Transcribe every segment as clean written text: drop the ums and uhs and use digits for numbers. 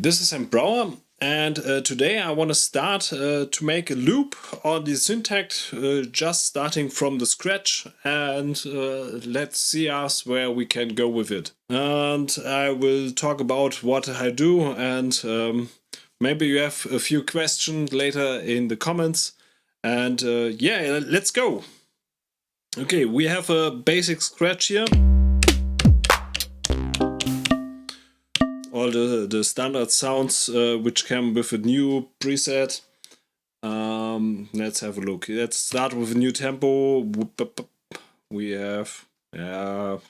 this is Brower, and today I want to start to make a loop on the Syntakt, just starting from the scratch, and let's see us where we can go with it. And I will talk about what I do, and maybe you have a few questions later in the comments. And yeah, let's go. Okay, we have a basic scratch here. All the standard sounds which come with a new preset. Let's have a look. Let's start with a new tempo. We have at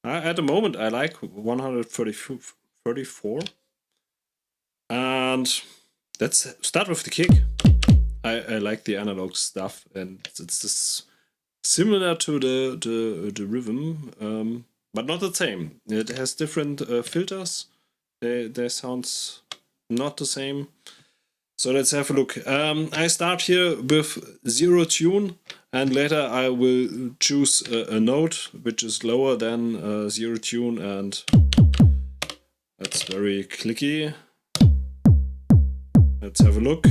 the moment I like 134, and let's start with the kick. I like the analog stuff, and it's this similar to the rhythm, but not the same. It has different filters. Their sounds not the same. So let's have a look. I start here with 0 tune, and later I will choose a note which is lower than 0 tune, and that's very clicky. Let's have a look.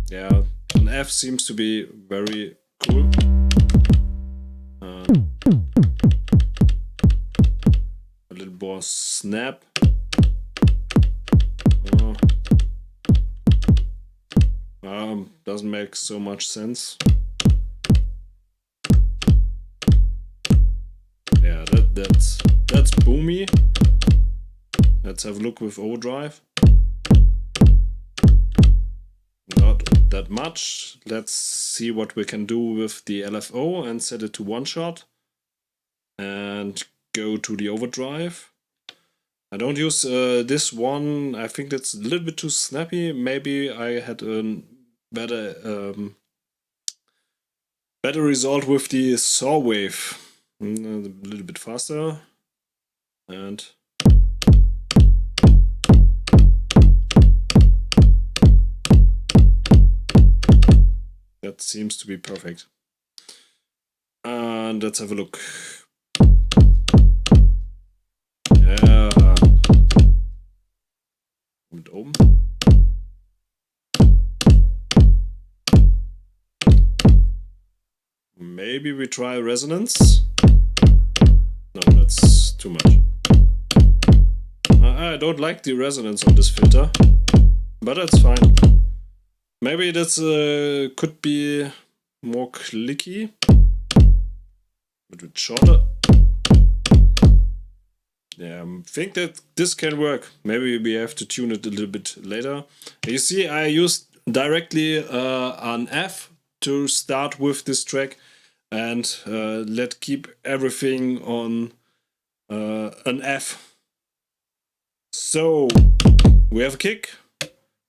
Yeah, an F seems to be very cool. A little more snap. Doesn't make so much sense. Yeah, that's boomy. Let's have a look with overdrive. Not that much. Let's see what we can do with the LFO and set it to 1 shot. And go to the overdrive. I don't use this one. I think that's a little bit too snappy. Maybe I had a better result with the saw wave. A little bit faster. And that seems to be perfect. And let's have a look. Yeah. Mit oben. Maybe we try resonance. No, that's too much. I don't like the resonance on this filter, but that's fine. Maybe this could be more clicky, but with shorter. Yeah, I think that this can work. Maybe we have to tune it a little bit later. You see, I used directly an F to start with this track, and let's keep everything on an F. So we have a kick.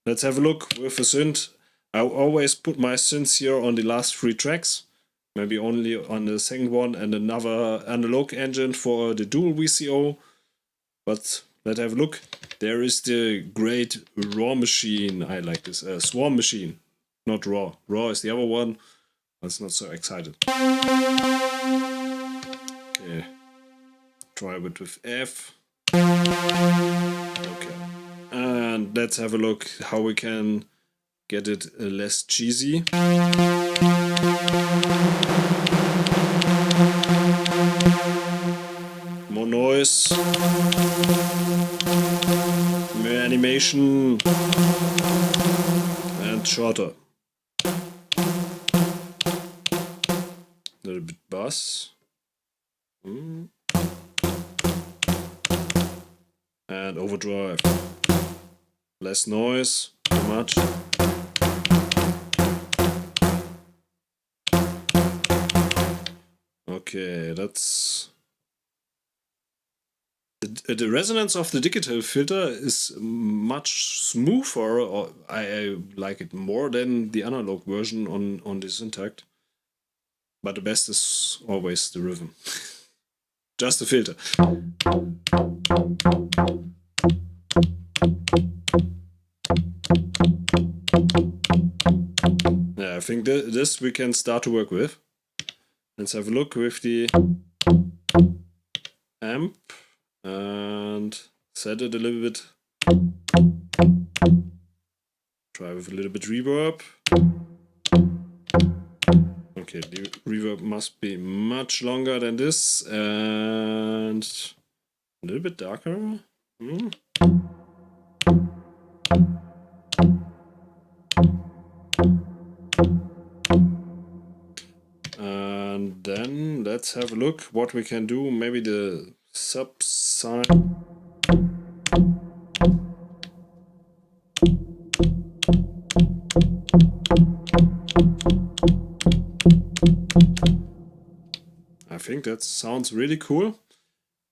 Let's have a look with a synth. I always put my synths here on the last 3 tracks. Maybe only on the second one, and another analog engine for the dual VCO. But let's have a look. There is the great raw machine. I like this. Swarm machine. Not raw. Raw is the other one. That's not so excited. Okay. Try it with F. Okay. And let's have a look how we can get it less cheesy. More noise. More animation. And shorter. A little bit bass. And overdrive. Less noise. Too much. Okay, that's... The resonance of the digital filter is much smoother, or I like it more than the analog version on the Syntakt. But the best is always the rhythm. Just the filter. Yeah, think this we can start to work with. Let's have a look with the amp and set it a little bit. Try with a little bit reverb. Okay, the reverb must be much longer than this and a little bit darker. And then let's have a look what we can do. Maybe the subside. I think that sounds really cool.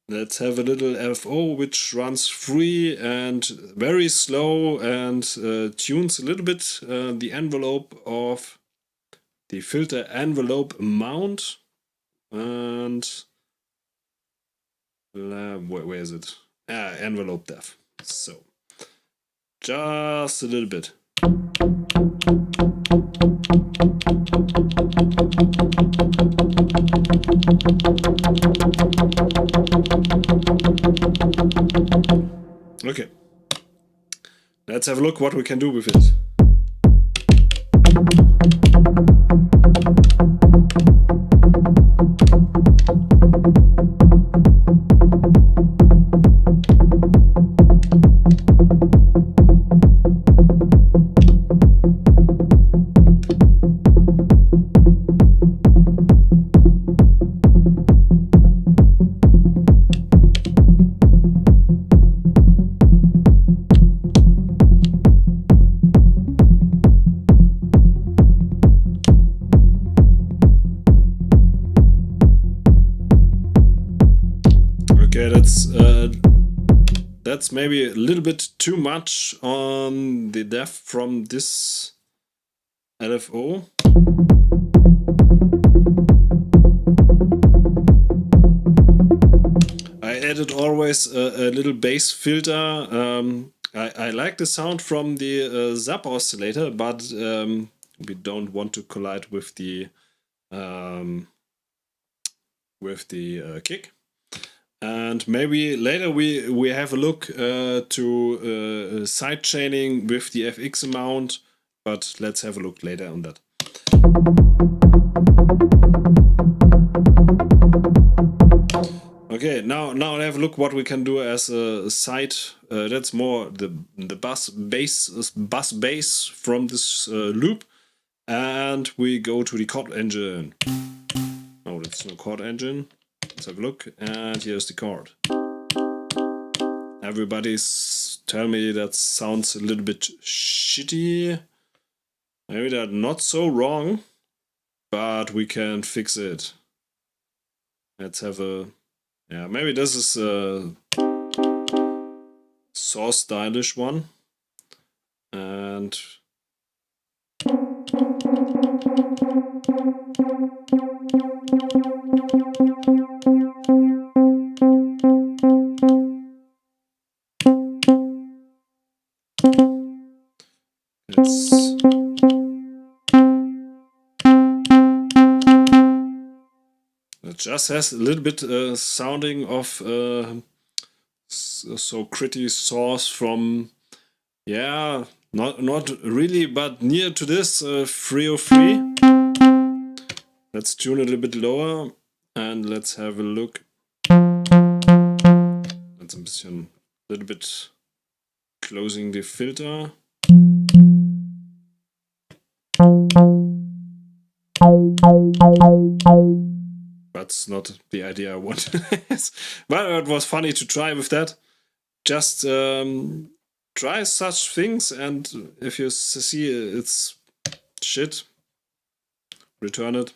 Let's have a little LFO which runs free and very slow and tunes a little bit the envelope of the filter envelope amount. And where is it? Envelope depth. So just a little bit. Okay, let's have a look what we can do with it. Okay, that's maybe a little bit too much on the depth from this LFO. I added always a little bass filter. I like the sound from the Zap oscillator, but we don't want to collide with the kick. And maybe later we have a look to side chaining with the FX amount, but let's have a look later on that. Okay, now have a look what we can do as a side. That's more the bass bass from this loop, and we go to the chord engine. Oh, that's no chord engine. Let's have a look, and here's the chord. Everybody's tell me that sounds a little bit shitty. Maybe they're not so wrong, but we can fix it. Let's have a... Yeah, maybe this is a Source stylish one. And... It just has a little bit sounding of so gritty Source from, yeah, not really, but near to this 303. Let's tune it a little bit lower and let's have a look. That's a little bit closing the filter. That's not the idea I wanted. But it was funny to try with that. Just try such things, and if you see it's shit, return it.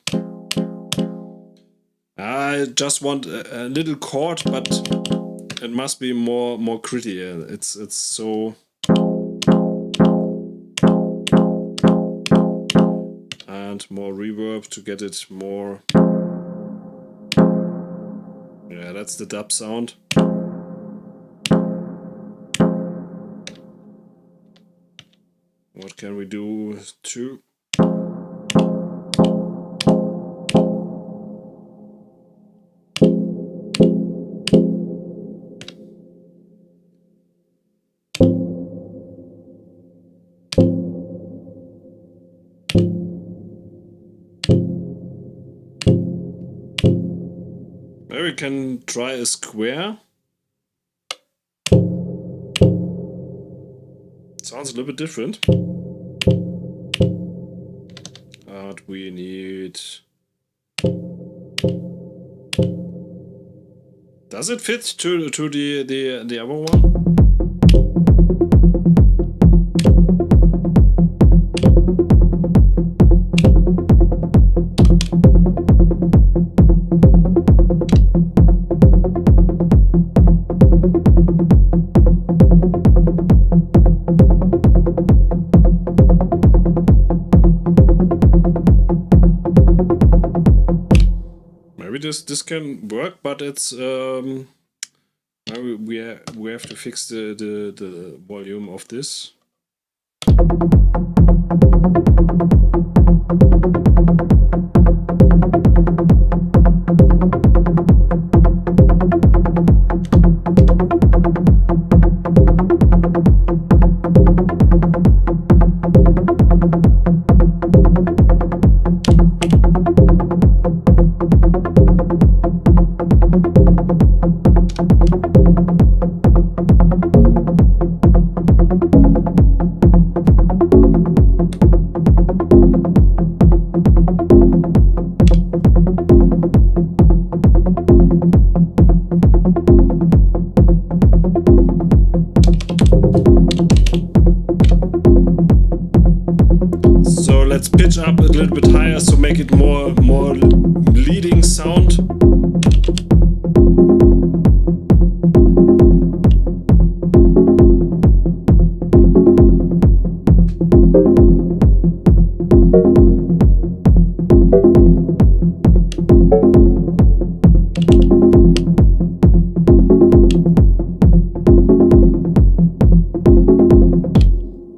I just want a little chord, but it must be more gritty. It's so... And more reverb to get it more... Yeah, that's the dub sound. What can we do too? Maybe we can try a square. Sounds a little bit different. But we need... Does it fit to the other one? Maybe this can work, but it's we have to fix the volume of this. So let's pitch up a little bit higher to make it more leading sound.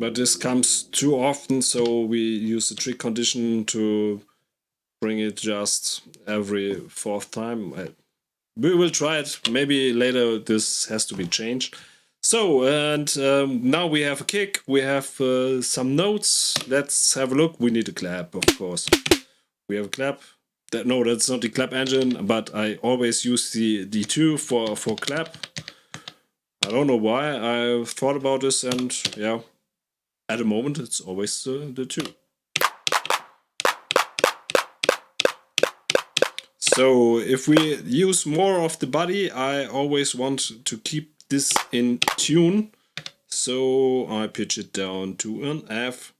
But this comes too often, so we use the trick condition to bring it just every fourth time. We will try it. Maybe later this has to be changed. So, and now we have a kick, we have some notes. Let's have a look. We need a clap, of course. We have a clap. No, that's not the clap engine, but I always use the D2 for clap. I don't know why I thought about this, and yeah, at the moment it's always the 2. So if we use more of the body, I always want to keep this in tune. So I pitch it down to an F.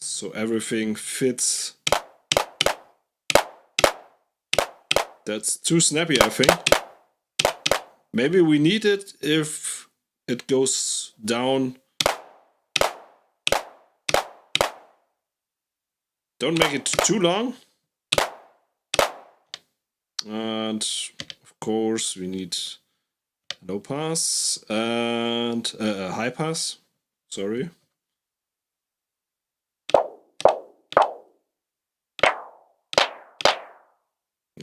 So everything fits. That's too snappy, I think. Maybe we need it if it goes down. Don't make it too long. And of course we need low pass and high pass. Sorry.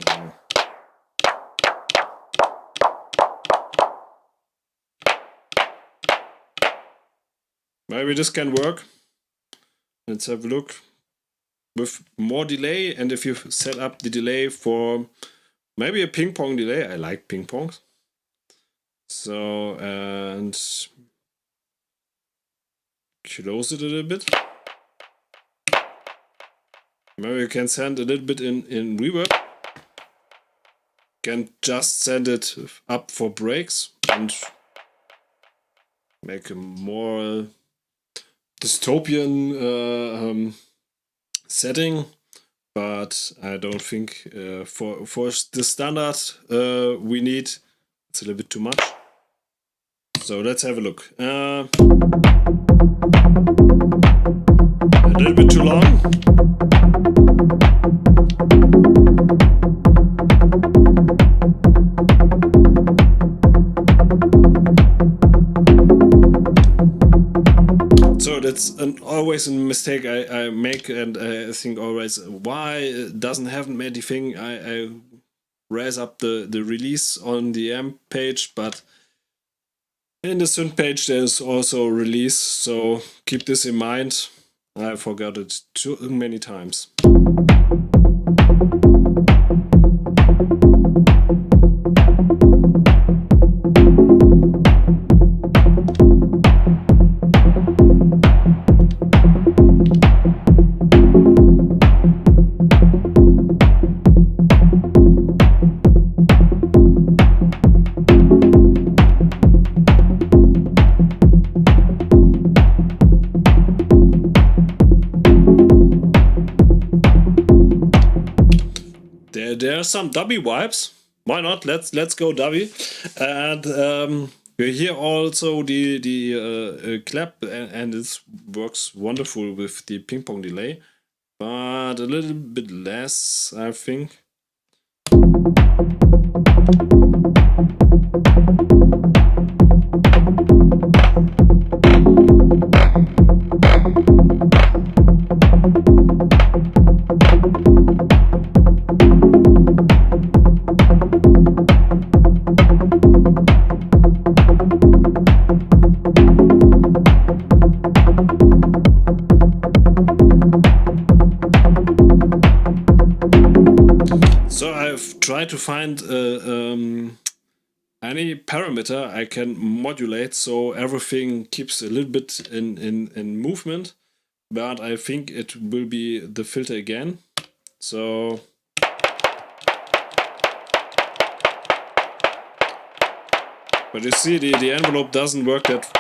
No. Maybe this can work. Let's have a look. With more delay, and if you set up the delay for maybe a ping pong delay, I like ping pongs. So, and close it a little bit. Maybe you can send a little bit in reverb. Can just send it up for breaks and make a more dystopian setting, but I don't think for the standard we need, it's a little bit too much. So let's have a look. A little bit too long. So that's always a mistake I make, and I think always, why it doesn't have anything. I raise up the release on the amp page, but in the synth page there's also release, so keep this in mind. I forgot it too many times. There are some dubby vibes. Why not? Let's go dubby. And we hear also the clap, and it works wonderful with the ping pong delay, but a little bit less, I think. So I've tried to find any parameter I can modulate so everything keeps a little bit in movement, but I think it will be the filter again. So but you see the envelope doesn't work that.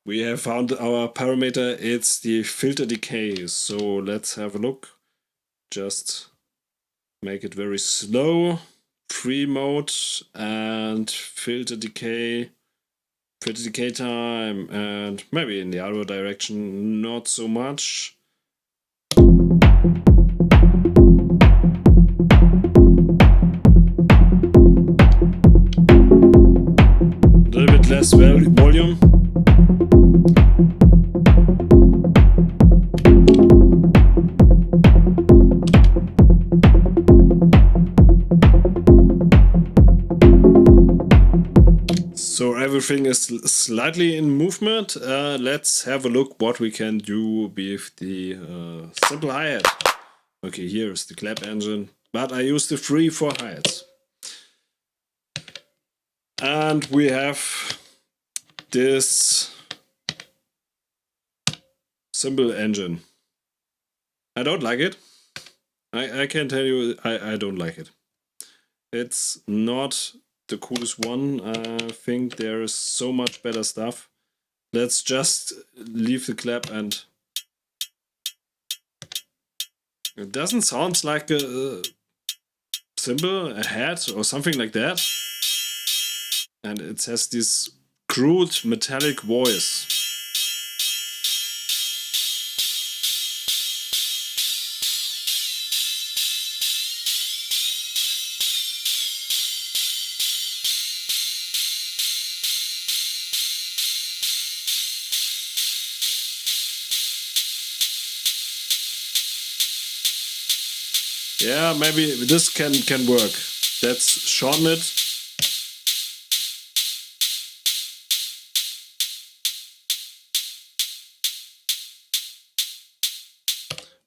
We have found our parameter, it's the filter decay. So let's have a look. Just make it very slow. Free mode and filter decay time, and maybe in the other direction not so much. A little bit less volume. So everything is slightly in movement. Let's have a look what we can do with the simple hi-hat. Okay, here is the clap engine, but I use the free for hi-hats. And we have this simple engine. I don't like it. I can tell you I don't like it. It's not the coolest one. I think there is so much better stuff. Let's just leave the clap, and it doesn't sound like a cymbal, a hat or something like that. And it has this crude metallic voice. Yeah, maybe this can work. Let's shorten it.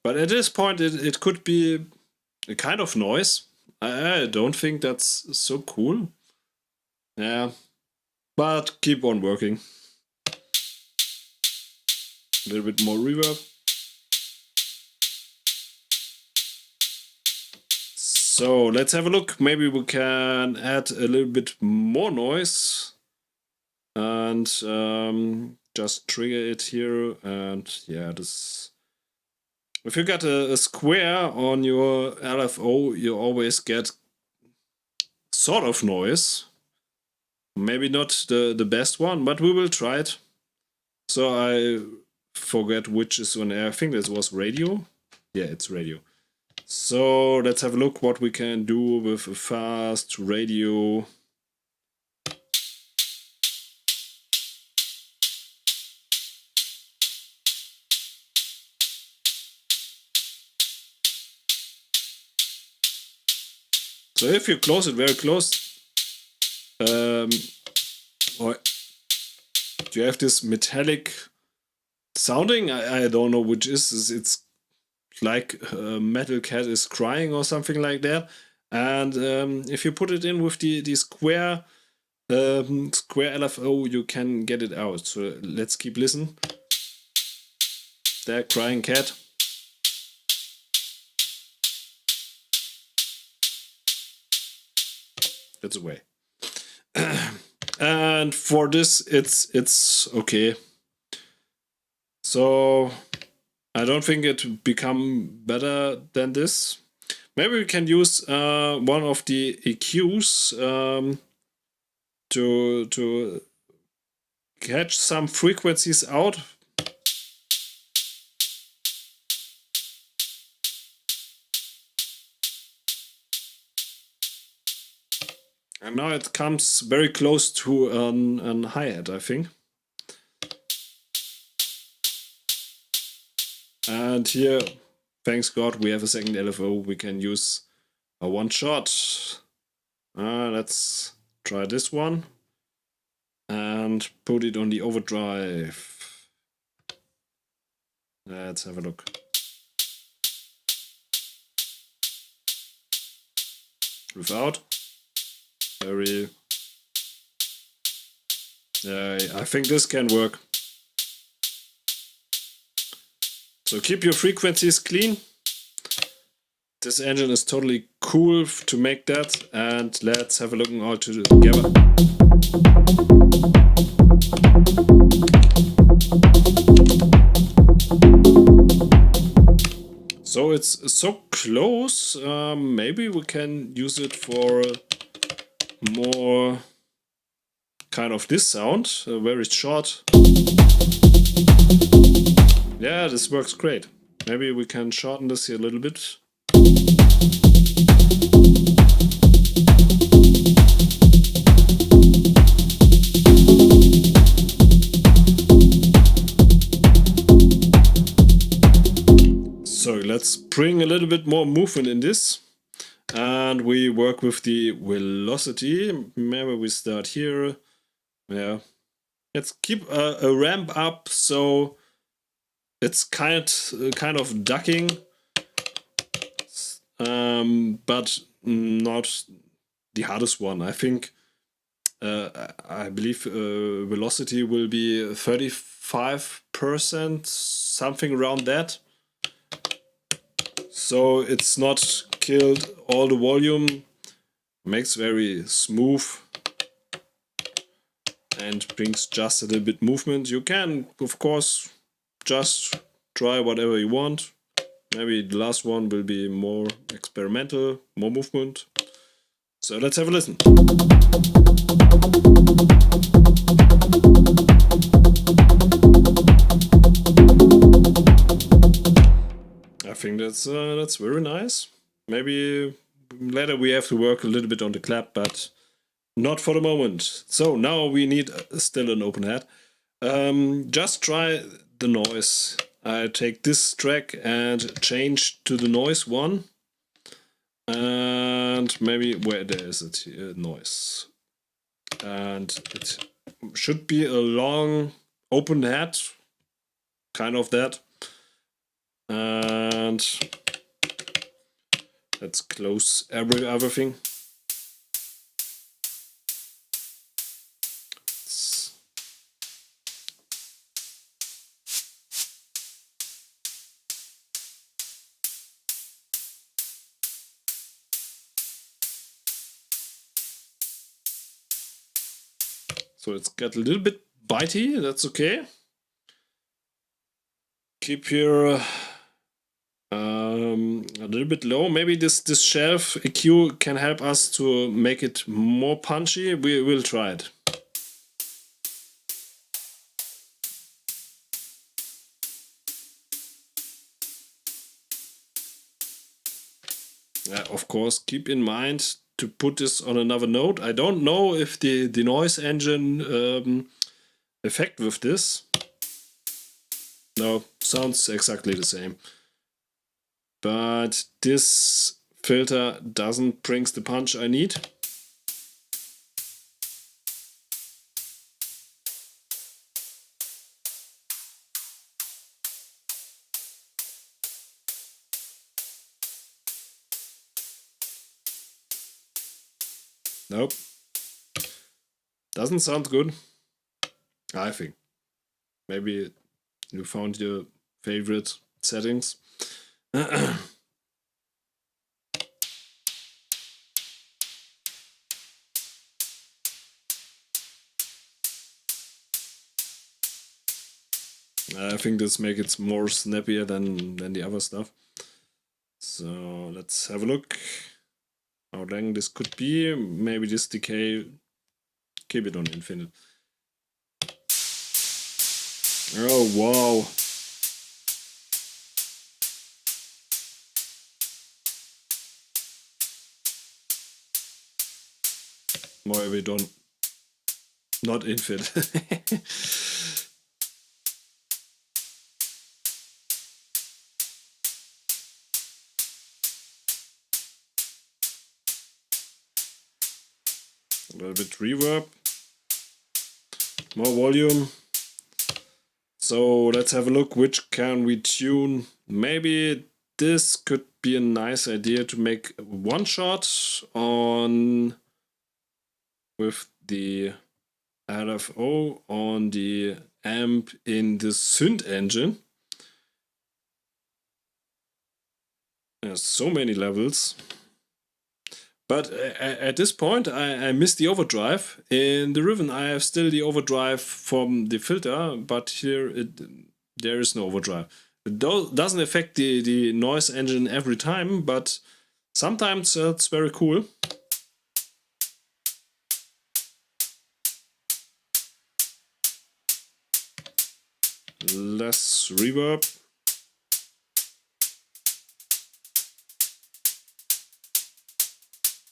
But at this point, it could be a kind of noise. I don't think that's so cool. Yeah, but keep on working. A little bit more reverb. So let's have a look. Maybe we can add a little bit more noise and just trigger it here. And yeah, this. If you got a square on your LFO, you always get sort of noise. Maybe not the best one, but we will try it. So I forget which is on air. I think this was radio. Yeah, it's radio. So let's have a look what we can do with a fast radio. So if you close it very close, or you have this metallic sounding. I don't know which is. It's like Metal Cat is crying or something like that. And if you put it in with the square LFO, you can get it out. So let's keep listening. There, crying cat. That's away. And for this, it's okay. So I don't think it become better than this. Maybe we can use one of the EQs to catch some frequencies out. And now it comes very close to an hi-hat, I think. And here, thanks God, we have a second LFO. We can use a one shot. Let's try this one and put it on the overdrive. Let's have a look. Without. Very. I think this can work. So keep your frequencies clean. This engine is totally cool to make that, and let's have a look all together. So it's so close, maybe we can use it for more kind of this sound, very short. Yeah, this works great. Maybe we can shorten this here a little bit. So let's bring a little bit more movement in this. And we work with the velocity. Maybe we start here. Yeah. Let's keep a ramp up so it's kind of ducking, but not the hardest one. I think I believe velocity will be 35%, something around that. So it's not killed all the volume, makes very smooth and brings just a little bit movement. You can, of course, just try whatever you want. Maybe the last one will be more experimental, more movement. So let's have a listen. I think that's very nice. Maybe later we have to work a little bit on the clap, but not for the moment. So now we need still an OpenHat. Just try the noise. I take this track and change to the noise one. And maybe where there is it noise. And it should be a long OpenHat, kind of that. And let's close everything. So it's got a little bit bitey, that's okay. Keep here a little bit low. Maybe this shelf EQ can help us to make it more punchy. We will try it. Of course, keep in mind to put this on another note. I don't know if the noise engine effect with this. No, sounds exactly the same. But this filter doesn't bring the punch I need. Nope. Doesn't sound good. I think. Maybe you found your favorite settings. I think this makes it more snappier than the other stuff. So let's have a look how long this could be. Maybe this decay, keep it on infinite. Oh wow. Maybe don't, not infinite. A little bit reverb, more volume. So let's have a look, which can we tune. Maybe this could be a nice idea to make one shot on with the LFO on the amp in the Synth engine. There's so many levels. But at this point, I missed the overdrive. In the Riven, I have still the overdrive from the filter, but here there is no overdrive. It doesn't affect the noise engine every time, but sometimes it's very cool. Less reverb.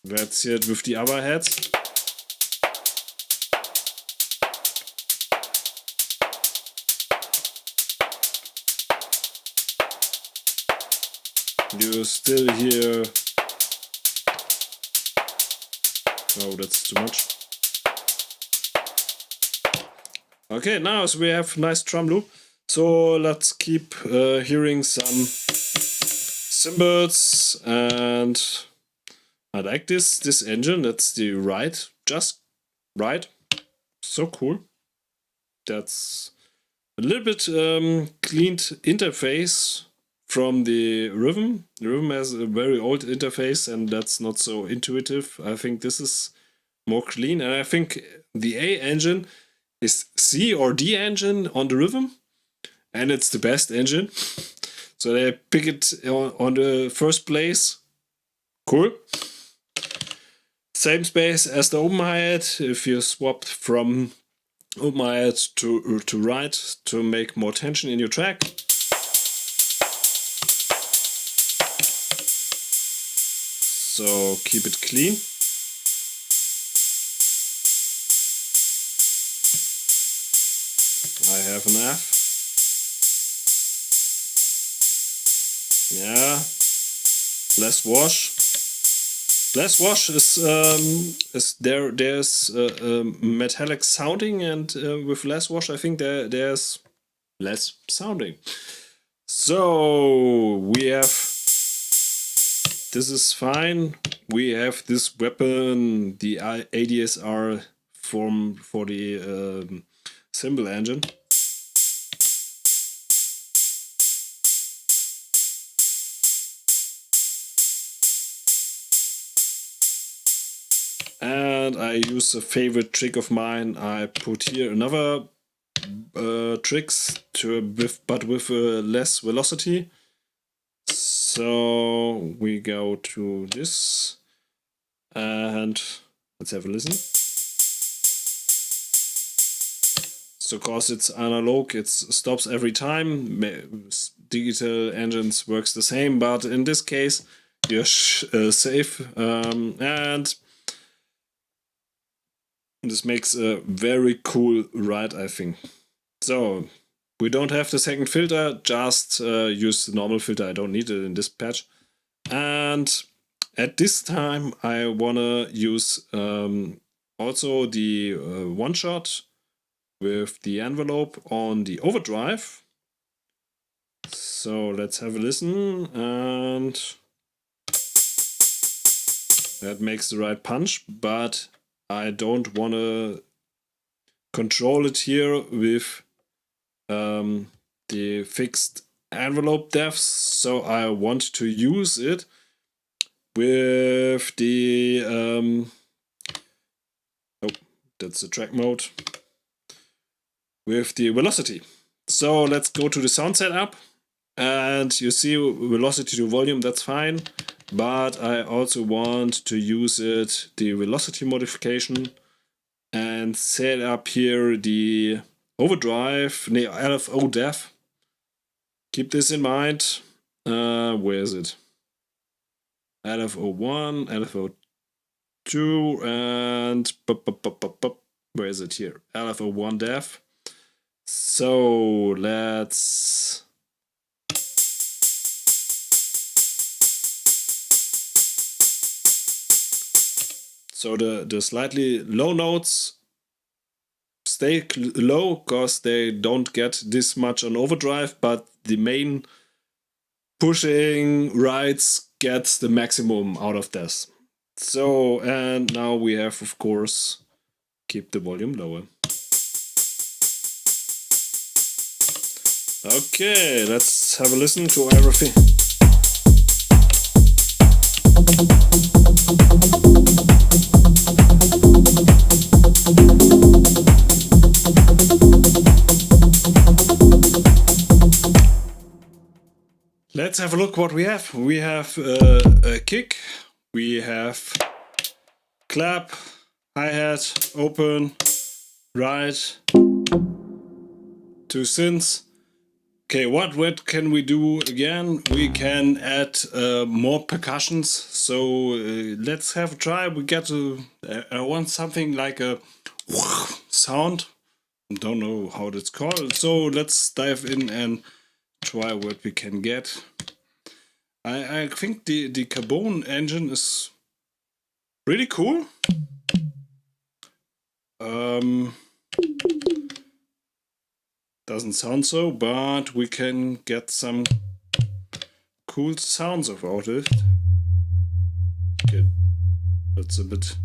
Let's hear it with the other heads. You still hear... Oh, that's too much. Okay, now so we have nice drum loop. So let's keep hearing some cymbals, and I like this engine. That's the right, just right. So cool. That's a little bit cleaned interface from the Riven. The Riven has a very old interface, and that's not so intuitive. I think this is more clean, and I think the A engine is C or D engine on the Riven, and it's the best engine. So they pick it on the first place. Cool. Same space as the OpenHat. If you swapped from OpenHat to right to make more tension in your track. So keep it clean. I have an F. Yeah. Less wash. Less wash is there's metallic sounding, and with less wash I think there's less sounding. So we have, this is fine. We have this weapon, the ADSR for the cymbal engine. And I use a favorite trick of mine. I put here another tricks but with less velocity. So we go to this, and let's have a listen. So cause it's analog, it stops every time. Digital engines works the same, but in this case you're safe, and this makes a very cool ride, I think. So we don't have the second filter, just use the normal filter. I don't need it in this patch. And at this time I wanna use also the one shot with the envelope on the overdrive. So let's have a listen, and That makes the right punch, but I don't want to control it here with the fixed envelope depths, so I want to use it with the oh, that's the track mode, with the velocity. So let's go to the sound setup, and you see velocity to volume, that's fine, but I also want to use it, the velocity modification, and set up here the overdrive, LFO def. Keep this in mind. Where is it? LFO1, LFO2, and where is it here? LFO1 def. So let's the slightly low notes stay low because they don't get this much on overdrive, but the main pushing rides gets the maximum out of this. So, and now we have, of course, keep the volume lower. Okay, let's have a listen to everything. Let's have a look what we have. We have a kick, we have clap, hi-hat, open, right, 2 synths. Okay, what can we do again? We can add more percussions. So let's have a try. We get I want something like a sound. I don't know how that's called. So let's dive in and try what we can get. I think the carbon engine is pretty cool. Doesn't sound so, but we can get some cool sounds about it. Okay, that's a bit.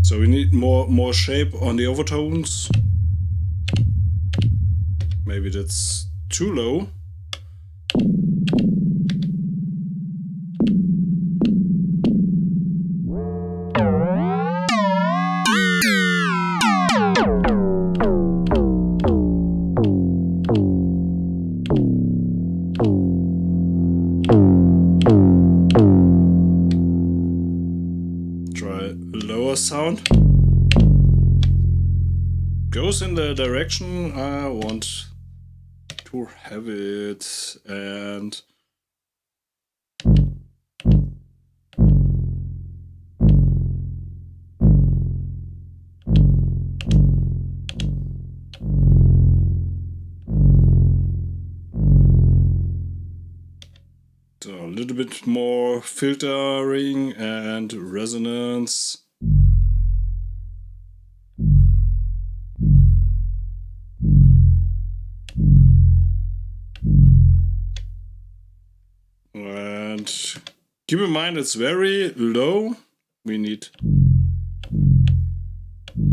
So we need more shape on the overtones. Maybe that's too low. Try lower sound. Goes in the direction I want to have it, and so a little bit more filtering and resonance. And keep in mind it's very low. We need.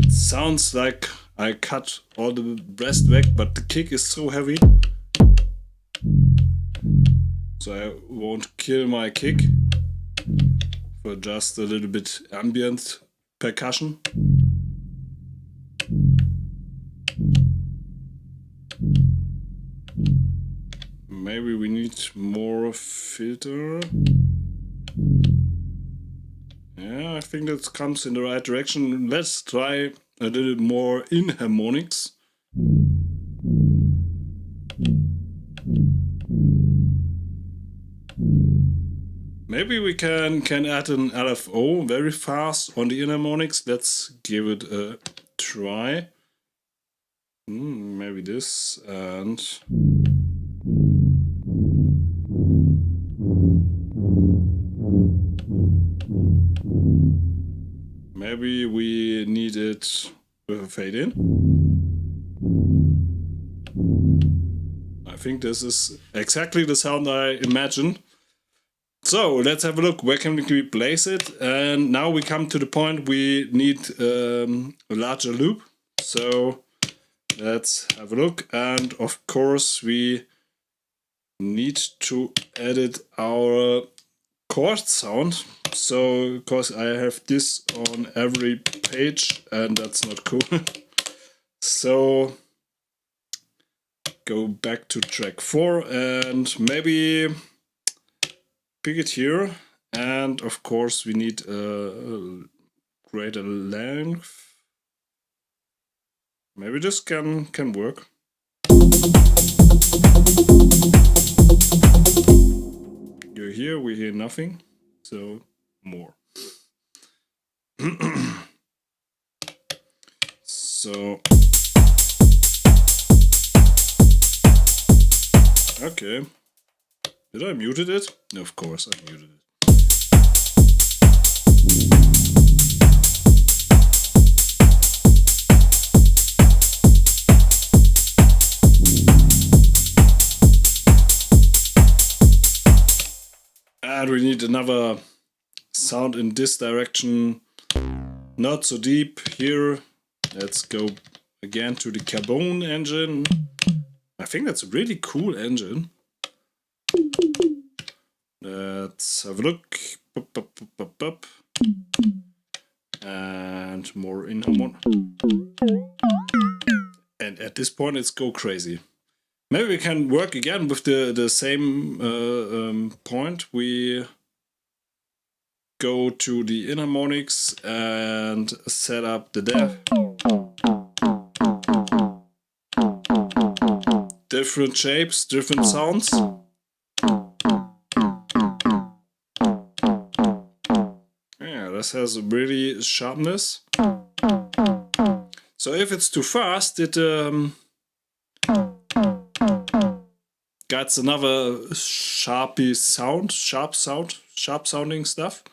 It sounds like I cut all the breast back, but the kick is so heavy. So I won't kill my kick for just a little bit ambient percussion. Maybe we need more filter. Yeah, I think that comes in the right direction. Let's try a little more inharmonics. Maybe we can add an LFO very fast on the inharmonics. Let's give it a try. Maybe this, and maybe we need it with a fade in. I think this is exactly the sound I imagined. So let's have a look. Where can we place it? And now we come to the point we need a larger loop. So let's have a look. And of course we need to edit our chord sound. So because I have this on every page and that's not cool. So go back to track 4 and maybe pick it here. And of course we need a greater length. Maybe this can work. You hear, we hear nothing, so more. So okay. Did I muted it? No, of course I muted it. And we need another sound in this direction. Not so deep here. Let's go again to the Carbone engine. I think that's a really cool engine. Let's have a look. And more inharmonic. And at this point it's go crazy. Maybe we can work again with the same point. We go to the inharmonics and set up the depth. Different shapes, different sounds. Yeah, this has a really sharpness. So if it's too fast, it gets another sharp sounding stuff.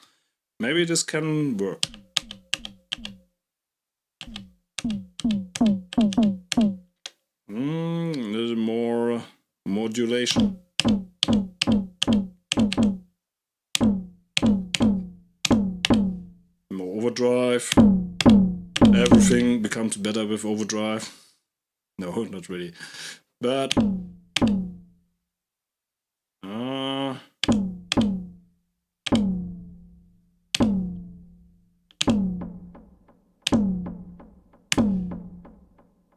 Maybe this can work. A little more modulation. More overdrive. Everything becomes better with overdrive. No, not really. But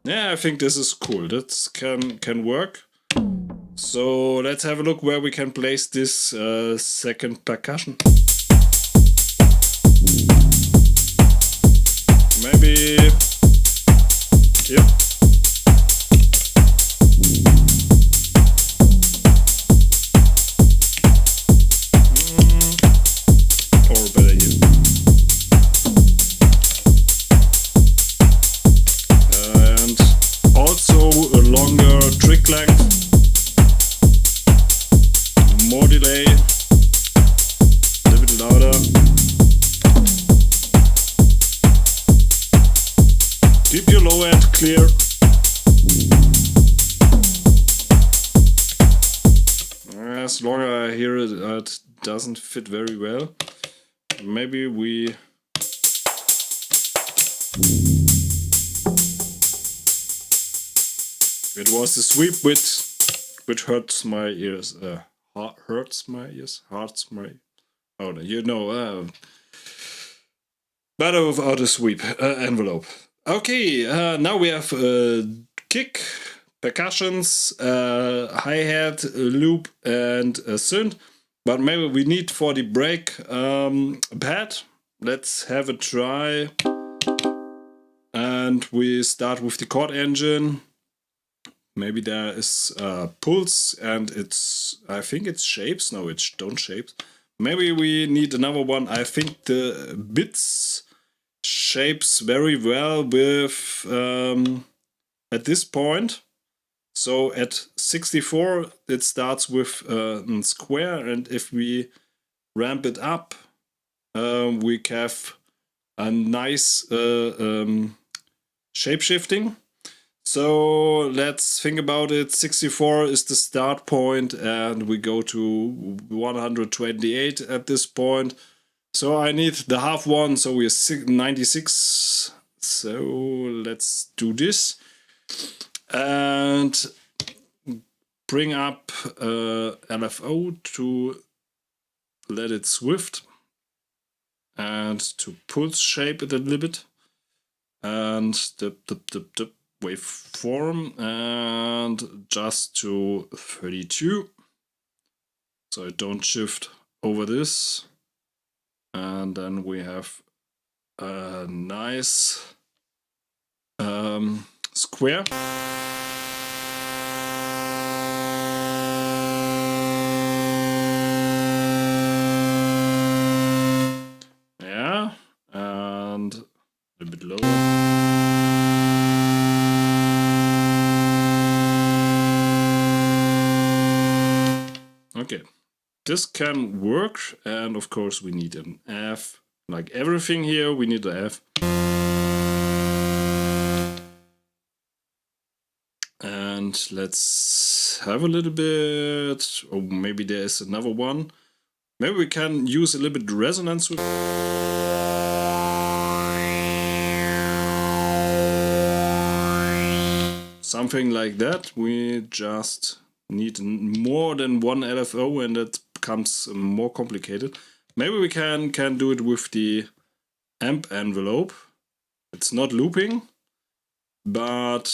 yeah, I think this is cool. That can work. So let's have a look where we can place this second percussion. Maybe here. Or better here. And also a longer trick length. More delay. A little bit louder. Keep your low end clear. As long as I hear it, it doesn't fit very well. Maybe we it was the sweep which hurts my ears. Hurts my ears. Oh no, you know. Better without a sweep envelope. Okay, now we have kick, percussions, hi-hat, loop, and synth. But maybe we need for the break a pad. Let's have a try. And we start with the chord engine. Maybe there is pulse and I think it's shapes. No, it's don't shapes. Maybe we need another one. I think the bits shapes very well with at this point. So at 64 it starts with a square, and if we ramp it up we have a nice shape shifting. So let's think about it. 64 is the start point and we go to 128 at this point. So I need the half one, so we're 96. So let's do this. And bring up LFO to let it swift. And to pulse shape it a little bit. And the waveform and just to 32. So I don't shift over this. And then we have a nice square. Yeah, and a little bit lower. Okay, this can work, and of course we need an F. Like everything here, we need an F. And let's have a little bit, or maybe there's another one. Maybe we can use a little bit resonance with something like that. We just need more than one LFO and that becomes more complicated. Maybe we can do it with the amp envelope. It's not looping, but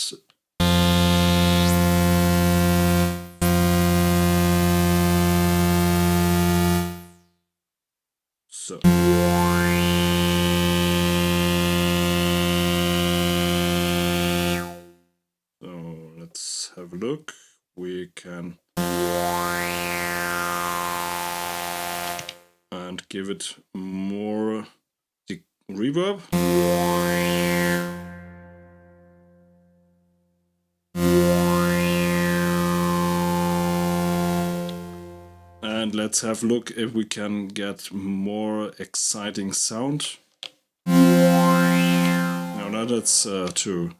so. So let's have a look. We can and give it more reverb. And let's have a look if we can get more exciting sound. No, that's two.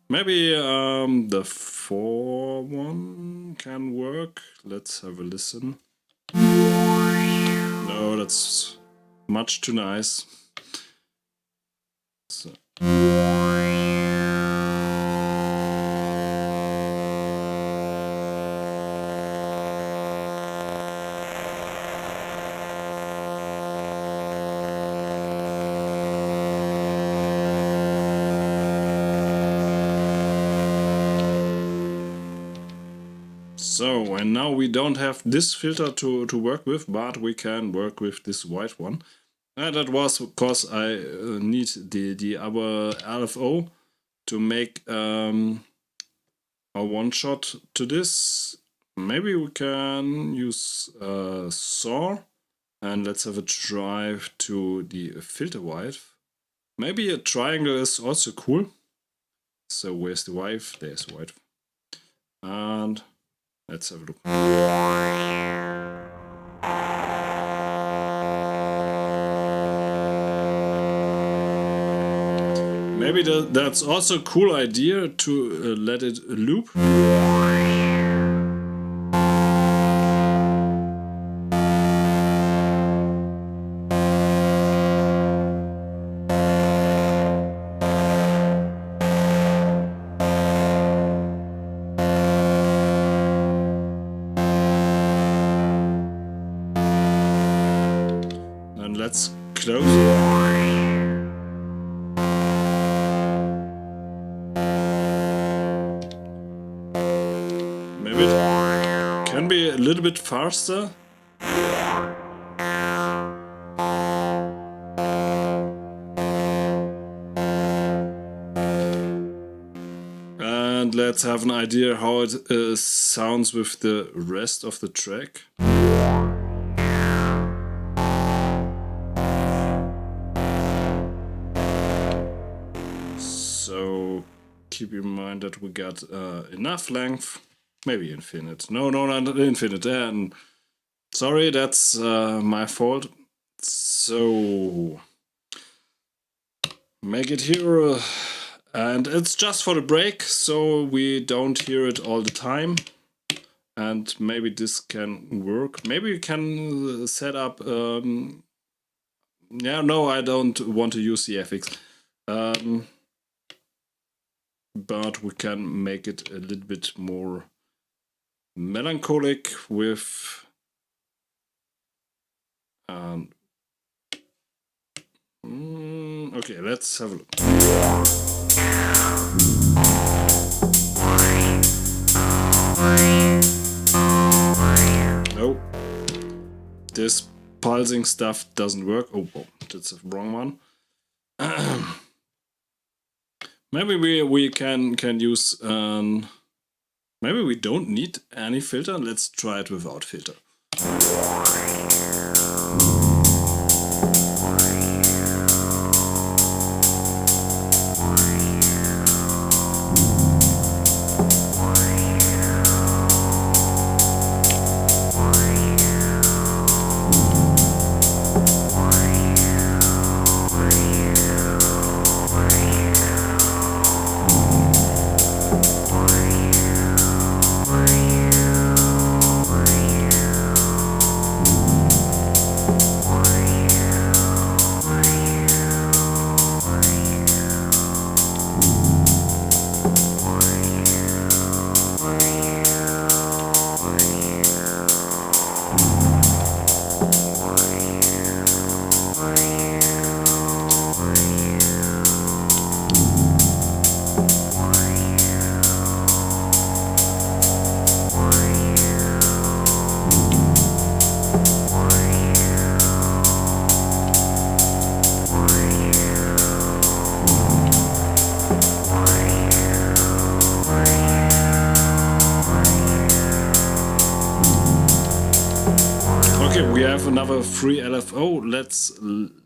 Maybe the 4 one can work. Let's have a listen. No, that's much too nice. So. So, and now we don't have this filter to work with, but we can work with this white one. And that was because I need the other LFO to make a one shot to this. Maybe we can use saw and let's have a drive to the filter white. Maybe a triangle is also cool. So where's the wife? There's the white. And let's have a look. Maybe that's also a cool idea to let it loop. And let's close. Maybe it can be a little bit faster. And let's have an idea how it sounds with the rest of the track. So keep in mind that we got enough length, maybe infinite. No, not infinite. And sorry, that's my fault. So make it here And it's just for the break, so we don't hear it all the time. And maybe this can work. Maybe we can set up... yeah, no, I don't want to use the FX. But we can make it a little bit more melancholic with... okay, let's have a look. No, this pulsing stuff doesn't work. Oh, that's the wrong one. Maybe we can use maybe we don't need any filter. Let's try it without filter. We have another free LFO.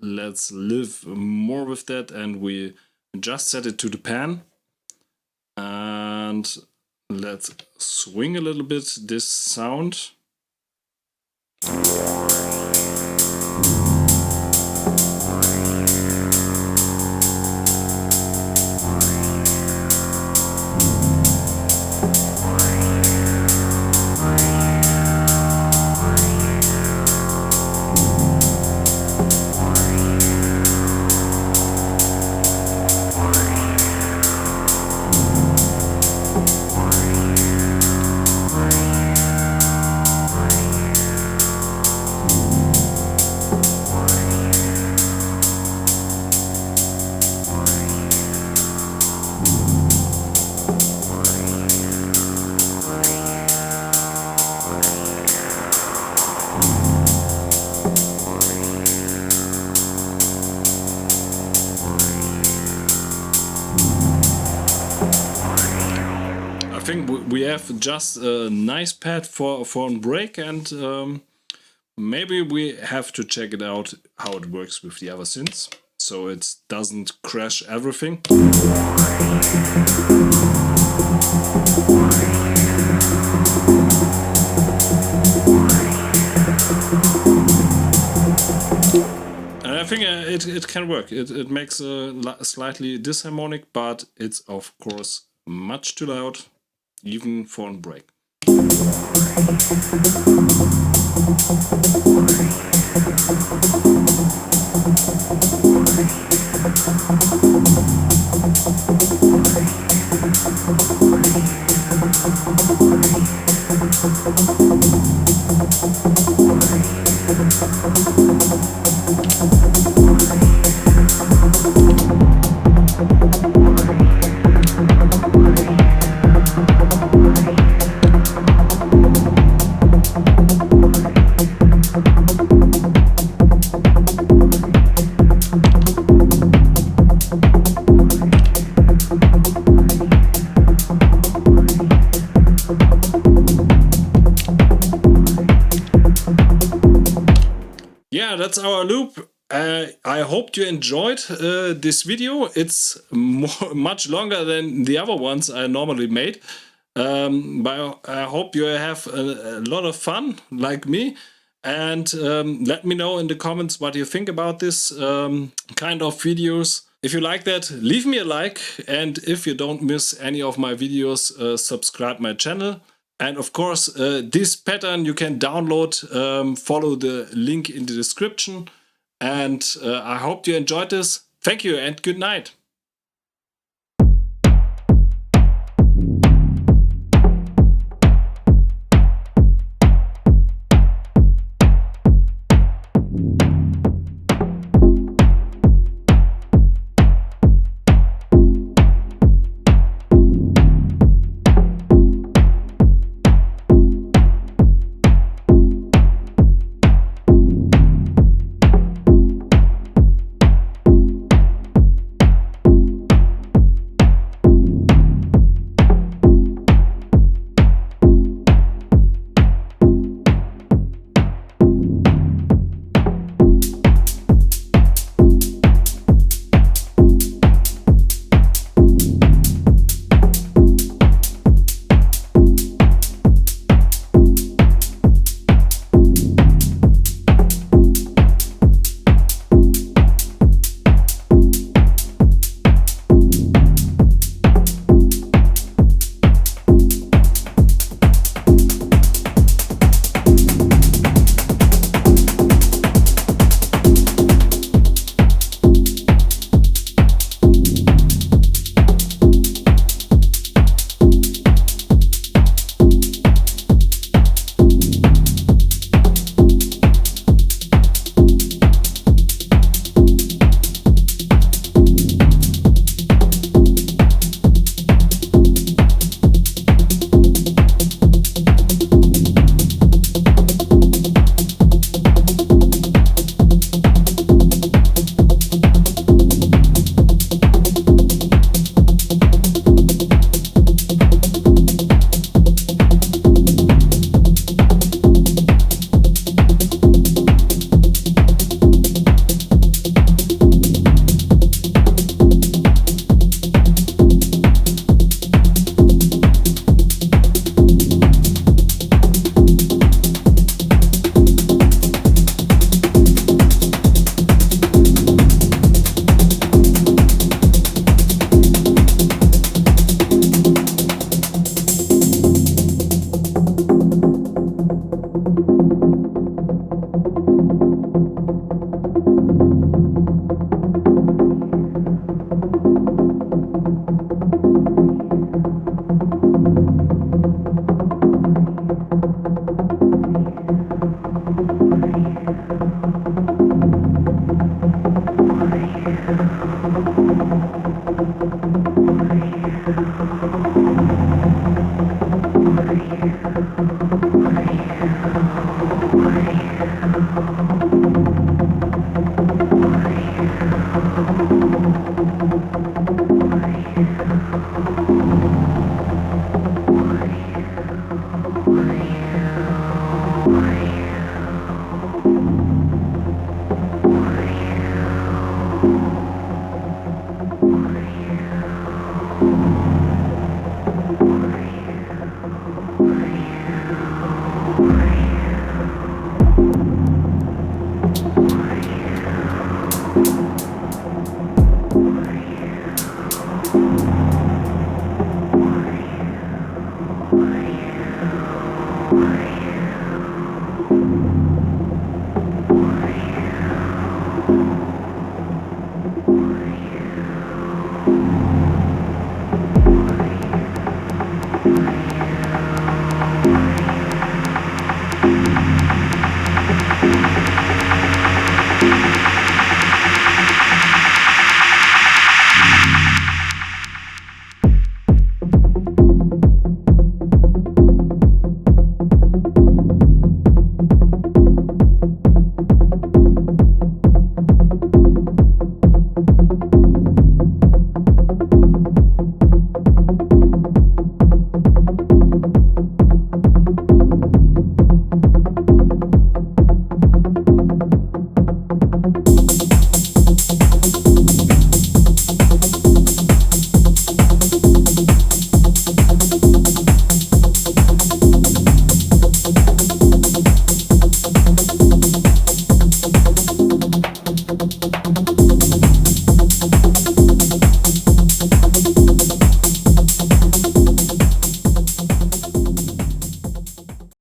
Let's live more with that, and we just set it to the pan. And let's swing a little bit this sound. We have just a nice pad for a break, and maybe we have to check it out how it works with the other synths, so it doesn't crash everything. And I think it can work. It makes a slightly disharmonic, but it's of course much too loud, even for a break. Yeah, that's our loop. I hope you enjoyed this video. It's much longer than the other ones I normally made. But I hope you have a lot of fun, like me. And let me know in the comments what you think about this kind of videos. If you like that, leave me a like, and if you don't miss any of my videos, subscribe my channel. And of course, this pattern you can download, follow the link in the description. And I hope you enjoyed this. Thank you and good night.